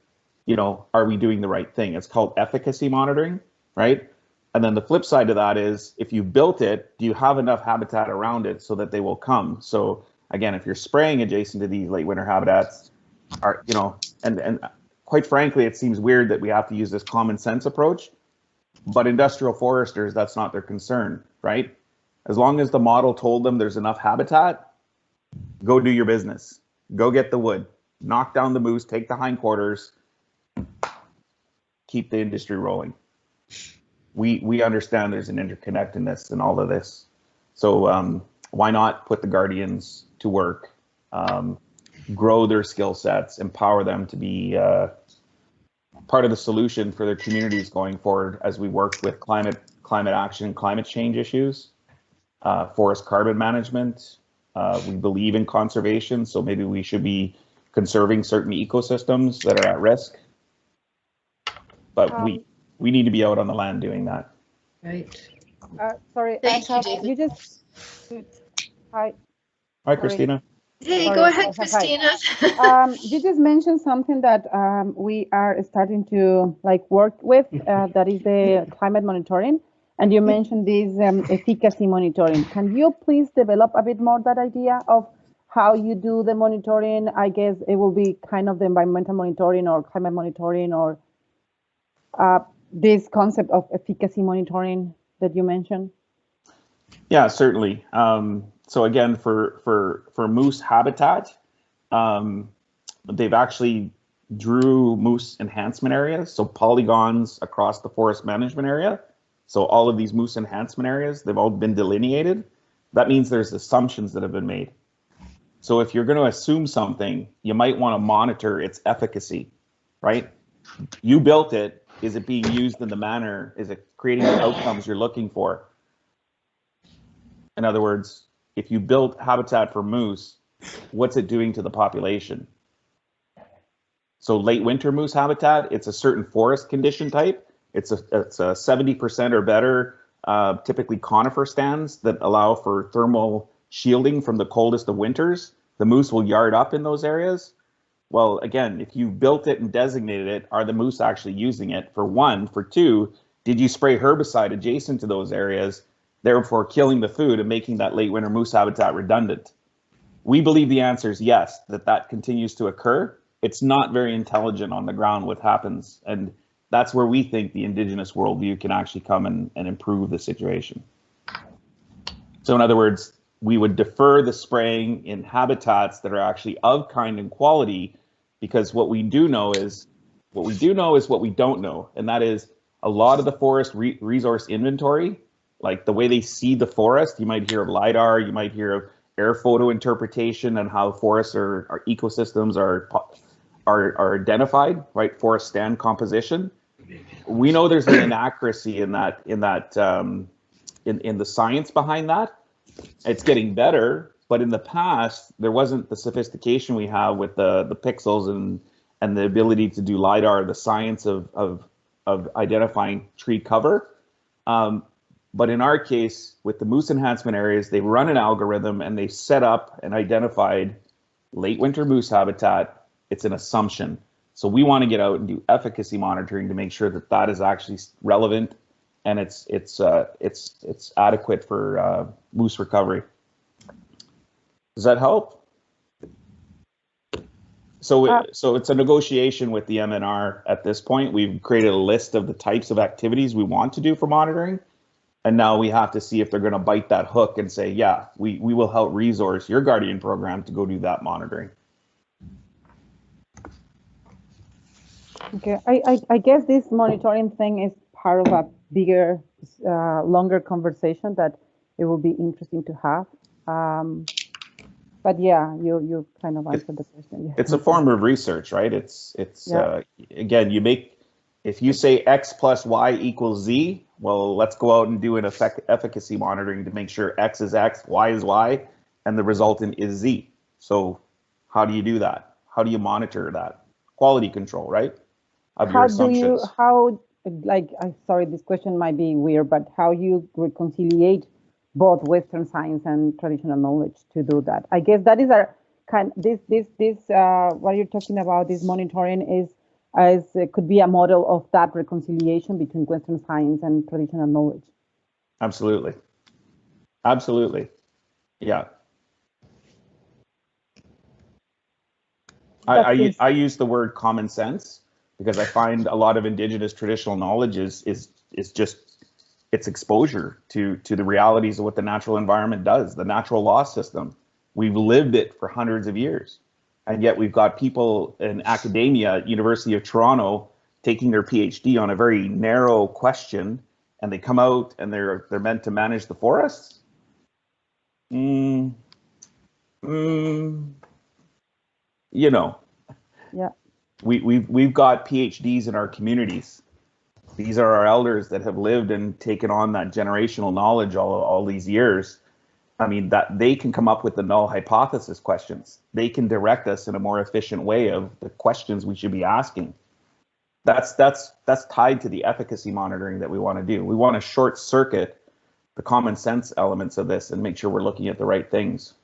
are we doing the right thing? It's called efficacy monitoring, right? And then the flip side of that is, if you built it, do you have enough habitat around it so that they will come? So again, if you're spraying adjacent to these late winter habitats, and quite frankly, it seems weird that we have to use this common sense approach, but industrial foresters, that's not their concern, right? As long as the model told them there's enough habitat, go do your business. Go get the wood, knock down the moose, take the hindquarters, keep the industry rolling. We understand there's an interconnectedness in all of this. So why not put the Guardians to work, grow their skill sets, empower them to be part of the solution for their communities going forward as we work with climate action, climate change issues, forest carbon management. We believe in conservation, so maybe we should be conserving certain ecosystems that are at risk. But we need to be out on the land doing that. Right. Sorry, Thank you, David. Hi. Hi, Christina. Hey, Sorry. go ahead, Hi. Christina. You just mentioned something that we are starting to work with, that is the climate monitoring, and you mentioned this efficacy monitoring. Can you please develop a bit more that idea of how you do the monitoring? I guess it will be kind of the environmental monitoring or climate monitoring, or this concept of efficacy monitoring that you mentioned. Yeah, certainly. So again, for moose habitat, they've actually drew moose enhancement areas, so polygons across the forest management area. So all of these moose enhancement areas, they've all been delineated. That means there's assumptions that have been made. So if you're going to assume something, you might want to monitor its efficacy, right? You built it. Is it being used in the manner? Is it creating the outcomes you're looking for? In other words, if you built habitat for moose, what's it doing to the population? So late winter moose habitat, it's a certain forest condition type. It's a 70% or better, typically conifer stands that allow for thermal shielding from the coldest of winters. The moose will yard up in those areas. Well, again, if you built it and designated it, are the moose actually using it? For one. For two, did you spray herbicide adjacent to those areas, therefore killing the food and making that late winter moose habitat redundant? We believe the answer is yes, that continues to occur. It's not very intelligent on the ground what happens. And that's where we think the indigenous worldview can actually come and improve the situation. So in other words, we would defer the spraying in habitats that are actually of kind and quality, because what we do know is what we don't know. And that is a lot of the forest resource inventory, like the way they see the forest. You might hear of LIDAR, you might hear of air photo interpretation and how forests or ecosystems are identified, right? Forest stand composition. We know there's an inaccuracy in the science behind that. It's getting better, but in the past there wasn't the sophistication we have with the pixels and the ability to do LIDAR, the science of identifying tree cover. But in our case, with the moose enhancement areas, they run an algorithm and they set up and identified late winter moose habitat. It's an assumption. So we want to get out and do efficacy monitoring to make sure that that is actually relevant and it's adequate for moose recovery. Does that help? So it's a negotiation with the MNR at this point. We've created a list of the types of activities we want to do for monitoring. And now we have to see if they're going to bite that hook and say, yeah, we will help resource your Guardian program to go do that monitoring. Okay, I guess this monitoring thing is part of a bigger, longer conversation that it will be interesting to have. But yeah, you kind of answered the question. Yeah. It's a form of research, right? It's Yeah. Again, If you say X plus Y equals Z, well, let's go out and do an efficacy monitoring to make sure X is X, Y is Y, and the resultant is Z. So how do you do that? How do you monitor that? Quality control, right? Of your assumptions. Sorry, this question might be weird, but how you reconciliate both Western science and traditional knowledge to do that? I guess that is our kind. What you're talking about, this monitoring is it could be a model of that reconciliation between Western science and traditional knowledge. Absolutely. Absolutely. Yeah. I use the word common sense because I find a lot of Indigenous traditional knowledge is just its exposure to the realities of what the natural environment does, the natural law system. We've lived it for hundreds of years. And yet we've got people in academia at University of Toronto taking their PhD on a very narrow question, and they come out and they're meant to manage the forests. You know, yeah, we've got PhDs in our communities. These are our elders that have lived and taken on that generational knowledge all these years. I mean, that they can come up with the null hypothesis questions. They can direct us in a more efficient way of the questions we should be asking. That's tied to the efficacy monitoring that we want to do. We want to short circuit the common sense elements of this and make sure we're looking at the right things.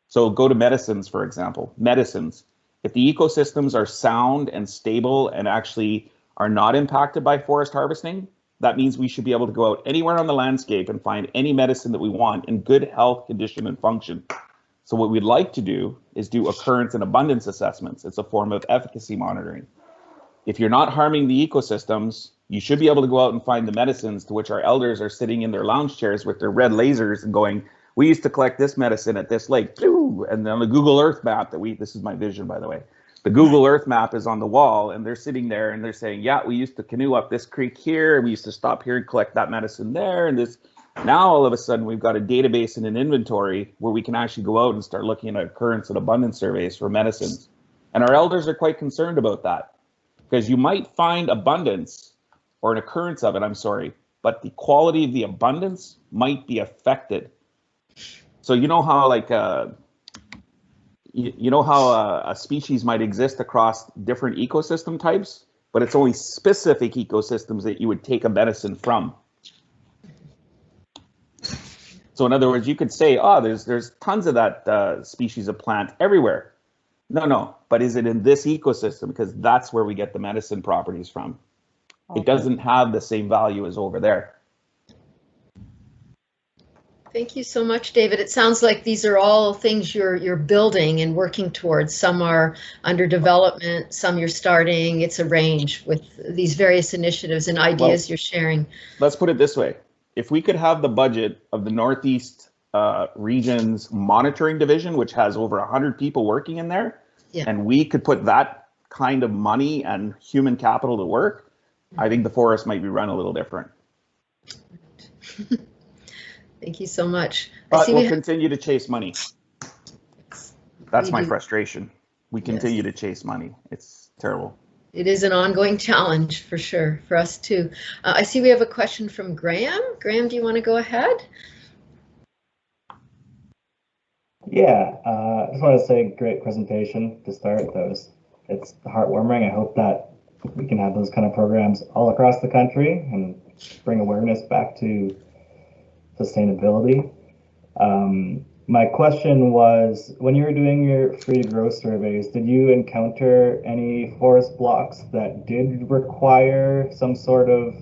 So go to medicines, for example. Medicines. If the ecosystems are sound and stable and actually are not impacted by forest harvesting, that means we should be able to go out anywhere on the landscape and find any medicine that we want in good health, condition, and function. So what we'd like to do is do occurrence and abundance assessments. It's a form of efficacy monitoring. If you're not harming the ecosystems, you should be able to go out and find the medicines to which our elders are sitting in their lounge chairs with their red lasers and going, we used to collect this medicine at this lake. And then on the Google Earth map this is my vision, by the way. The Google Earth map is on the wall, and they're sitting there and they're saying, yeah, we used to canoe up this creek here, and we used to stop here and collect that medicine there. And this, now all of a sudden we've got a database and an inventory where we can actually go out and start looking at occurrence and abundance surveys for medicines. And our elders are quite concerned about that because you might find abundance or an occurrence of it, but the quality of the abundance might be affected. So you know how a species might exist across different ecosystem types, but it's only specific ecosystems that you would take a medicine from. So in other words, you could say, oh, there's tons of that species of plant everywhere. No, but is it in this ecosystem? Because that's where we get the medicine properties from. Okay. It doesn't have the same value as over there. Thank you so much, David. It sounds like these are all things you're building and working towards. Some are under development, some you're starting. It's a range with these various initiatives and ideas you're sharing. Let's put it this way. If we could have the budget of the Northeast region's monitoring division, which has over 100 people working in there, and we could put that kind of money and human capital to work, I think the forest might be run a little different. Thank you so much. But we'll continue to chase money. That's my frustration. We continue to chase money. It's terrible. It is an ongoing challenge for sure, for us too. I see we have a question from Graham. Graham, do you want to go ahead? Yeah, I just want to say great presentation to start. It's heartwarming. I hope that we can have those kind of programs all across the country and bring awareness back to sustainability. My question was, when you were doing your free to grow surveys, did you encounter any forest blocks that did require some sort of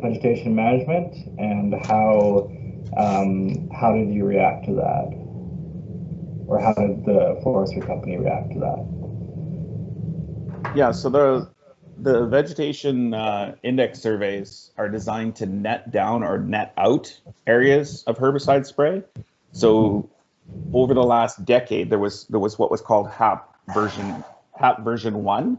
vegetation management, and how did you react to that? Or how did the forestry company react to that? Yeah, so the vegetation index surveys are designed to net down or net out areas of herbicide spray. So over the last decade, there was what was called HAP version 1.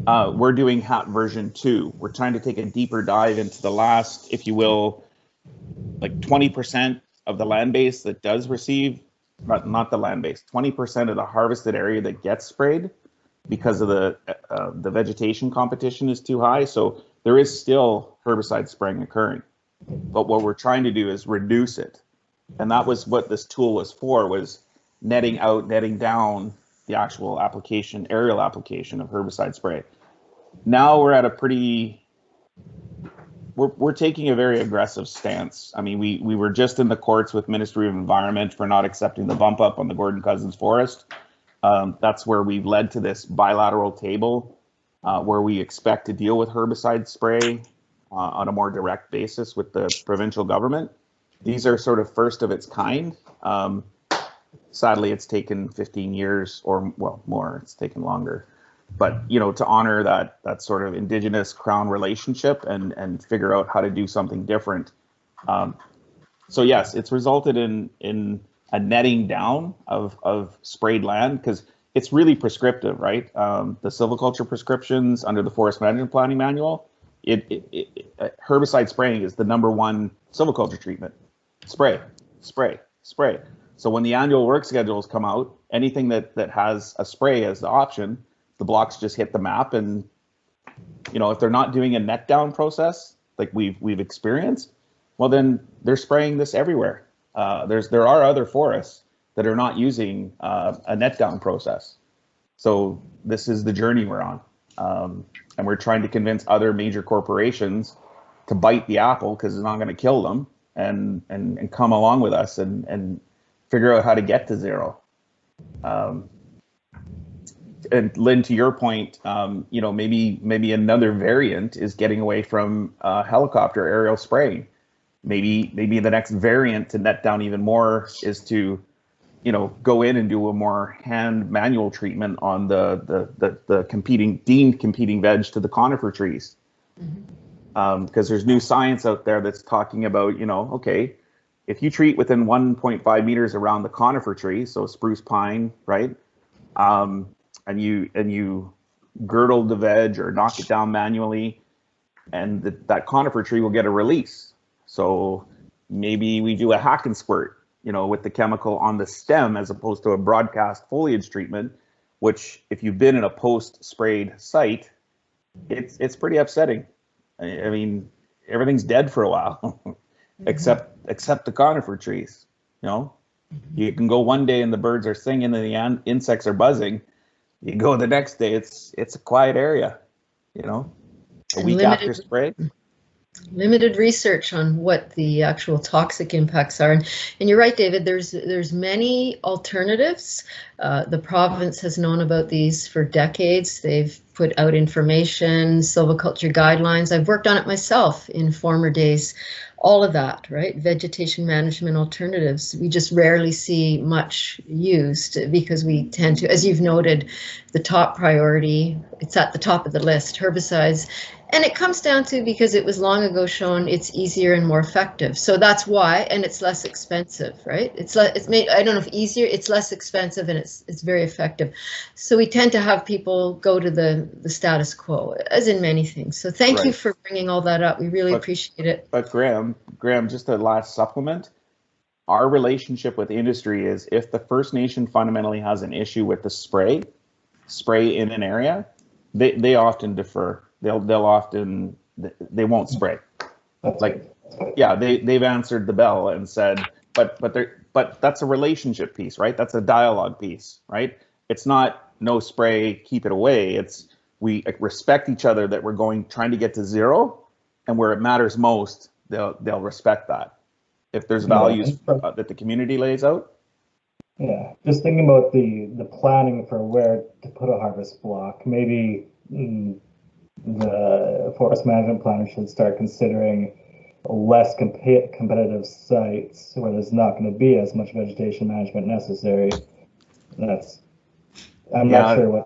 We're doing HAP version 2. We're trying to take a deeper dive into the last, if you will, like 20% of the land base that does receive, not the land base, 20% of the harvested area that gets sprayed. because of the vegetation competition is too high. So there is still herbicide spraying occurring, but what we're trying to do is reduce it. And that was what this tool was for, was netting out, netting down the actual application, aerial application of herbicide spray. Now we're at a we're taking a very aggressive stance. I mean, we were just in the courts with Ministry of Environment for not accepting the bump up on the Gordon Cousins Forest. That's where we've led to this bilateral table where we expect to deal with herbicide spray on a more direct basis with the provincial government. These are sort of first of its kind. Sadly, it's taken 15 years or, well, more, it's taken longer. But, you know, to honor that sort of Indigenous Crown relationship and figure out how to do something different. So yes, it's resulted in a netting down of sprayed land, because it's really prescriptive, right? The silviculture prescriptions under the Forest Management Planning Manual, herbicide spraying is the #1 silviculture treatment. Spray, spray, spray. So when the annual work schedules come out, anything that has a spray as the option, the blocks just hit the map. And, you know, if they're not doing a net down process like we've experienced, well, then they're spraying this everywhere. There are other forests that are not using a net down process. So this is the journey we're on. And we're trying to convince other major corporations to bite the apple, because it's not going to kill them, and come along with us and figure out how to get to zero. And Lynn, to your point, you know, maybe another variant is getting away from helicopter aerial spraying. Maybe the next variant to net down even more is to, you know, go in and do a more hand manual treatment on the deemed competing veg to the conifer trees. Because there's new science out there that's talking about, you know, okay, if you treat within 1.5 meters around the conifer tree, so spruce pine, right? And you girdle the veg or knock it down manually, and that conifer tree will get a release. So maybe we do a hack and squirt, you know, with the chemical on the stem as opposed to a broadcast foliage treatment, which if you've been in a post-sprayed site, it's pretty upsetting. I mean, everything's dead for a while, except the conifer trees, you know. You can go one day and the birds are singing and the insects are buzzing. You go the next day, it's a quiet area, you know. A week after spray. Limited research on what the actual toxic impacts are, and you're right, David. There's many alternatives. The province has known about these for decades. They've put out information, silviculture guidelines. I've worked on it myself in former days. All of that, right? Vegetation management alternatives. We just rarely see much used because we tend to, as you've noted, the top priority, it's at the top of the list, herbicides. And it comes down to, because it was long ago shown, it's easier and more effective. So that's why, and it's less expensive, right? It's made, I don't know if easier, it's less expensive, and it's very effective. So we tend to have people go to the status quo, as in many things. So thank you for bringing all that up. We really appreciate it. But Graham, just a last supplement. Our relationship with industry is, if the First Nation fundamentally has an issue with the spray in an area, they often defer. They'll often, they won't spray. Like, yeah, they've answered the bell and said, but that's a relationship piece, right? That's a dialogue piece, right? It's not no spray, keep it away. It's we respect each other, that we're trying to get to zero, and where it matters most, they'll respect that. If there's values that the community lays out. Yeah, just thinking about the planning for where to put a harvest block, maybe the forest management planner should start considering less competitive sites where there's not going to be as much vegetation management necessary. I'm not sure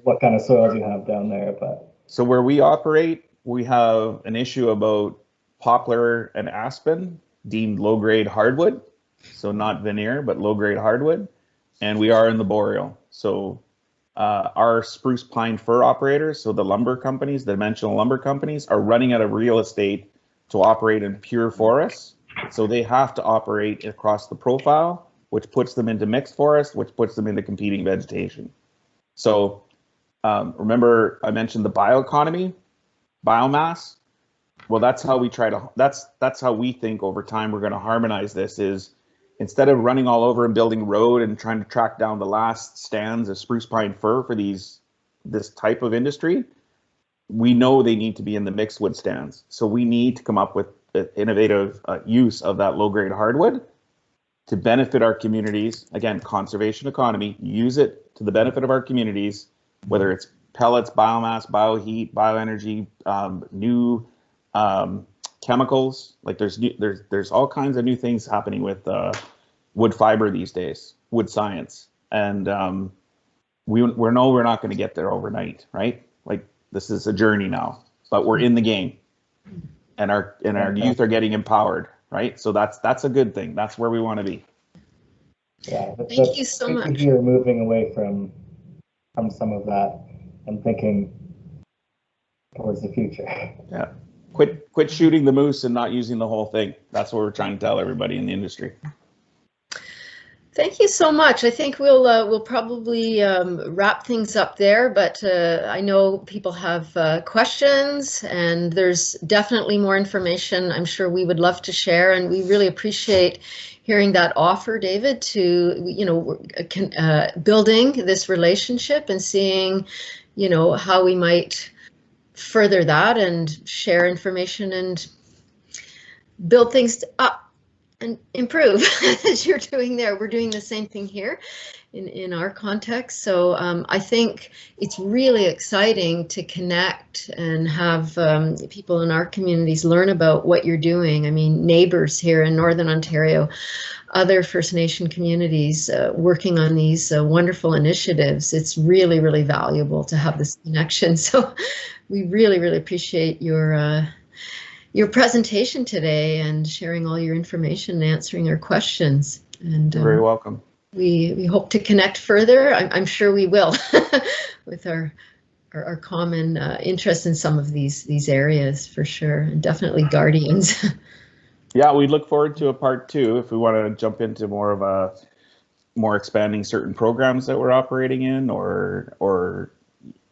what kind of soils you have down there, but so where we operate, we have an issue about poplar and aspen deemed low-grade hardwood, so not veneer but low-grade hardwood, and we are in the boreal. So our spruce pine fir operators, so the lumber companies, the dimensional lumber companies, are running out of real estate to operate in pure forests. So they have to operate across the profile, which puts them into mixed forest, which puts them into competing vegetation. So Remember I mentioned the bioeconomy, biomass? Well, that's how we try to, that's how we think over time we're going to harmonize this, is instead of running all over and building road and trying to track down the last stands of spruce pine fir for this type of industry, we know they need to be in the mixed wood stands. So we need to come up with innovative use of that low grade hardwood to benefit our communities. Again, conservation economy, use it to the benefit of our communities, whether it's pellets, biomass, bioheat, bioenergy, new chemicals. Like there's all kinds of new things happening with wood fiber these days, wood science, and we know we're not going to get there overnight, right? Like this is a journey now, but we're in the game, and our youth are getting empowered, right? So that's a good thing. That's where we want to be. Yeah, Thank you so much. You're moving away from some of that and thinking towards the future. Yeah. Quit shooting the moose and not using the whole thing. That's what we're trying to tell everybody in the industry. Thank you so much. I think we'll probably wrap things up there, but I know people have questions, and there's definitely more information I'm sure we would love to share, and we really appreciate hearing that offer, David, to, you know, building this relationship and seeing, you know, how we might further that and share information and build things up and improve as you're doing there. We're doing the same thing here in our context. So I think it's really exciting to connect and have people in our communities learn about what you're doing. I mean, neighbors here in Northern Ontario, other First Nation communities working on these wonderful initiatives. It's really, really valuable to have this connection. So we really, really appreciate your presentation today and sharing all your information and answering our questions. And You're very welcome. We hope to connect further. I'm sure we will with our common interest in some of these areas for sure, and definitely guardians. Yeah, we look forward to a part 2 if we want to jump into more of a more expanding certain programs that we're operating in, or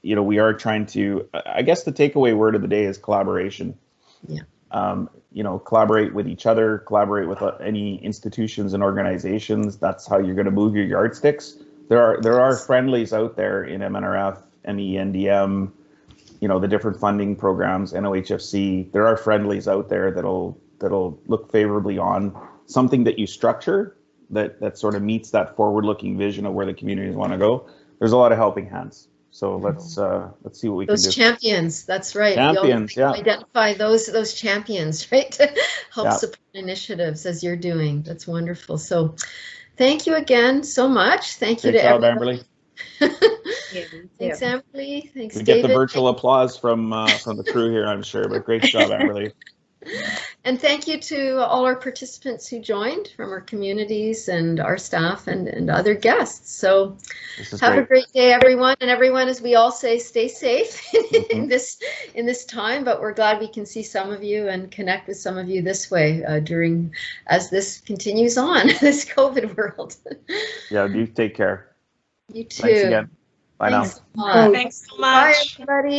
you know, we are trying to, I guess the takeaway word of the day is collaboration. Yeah. You know, collaborate with each other, collaborate with any institutions and organizations. That's how you're going to move your yardsticks. There are friendlies out there in MNRF, MENDM, you know, the different funding programs, NOHFC. There are friendlies out there that'll look favorably on something that you structure that sort of meets that forward-looking vision of where the communities want to go. There's a lot of helping hands. So let's see what we can do. Those champions, that's right. Champions, yeah. Identify those champions, right? To help support initiatives as you're doing. That's wonderful. So thank you again so much. Thank you to everybody. Thanks, Amberly. Thanks, we David. Get the virtual applause from the crew here, I'm sure, but great job, Amberly. And thank you to all our participants who joined from our communities and our staff and other guests. So have a great day, everyone. And everyone, as we all say, stay safe in this time, but we're glad we can see some of you and connect with some of you this way as this continues on, this COVID world. Yeah, you take care. You too. Thanks again. Bye now. Thanks so much. Bye, everybody.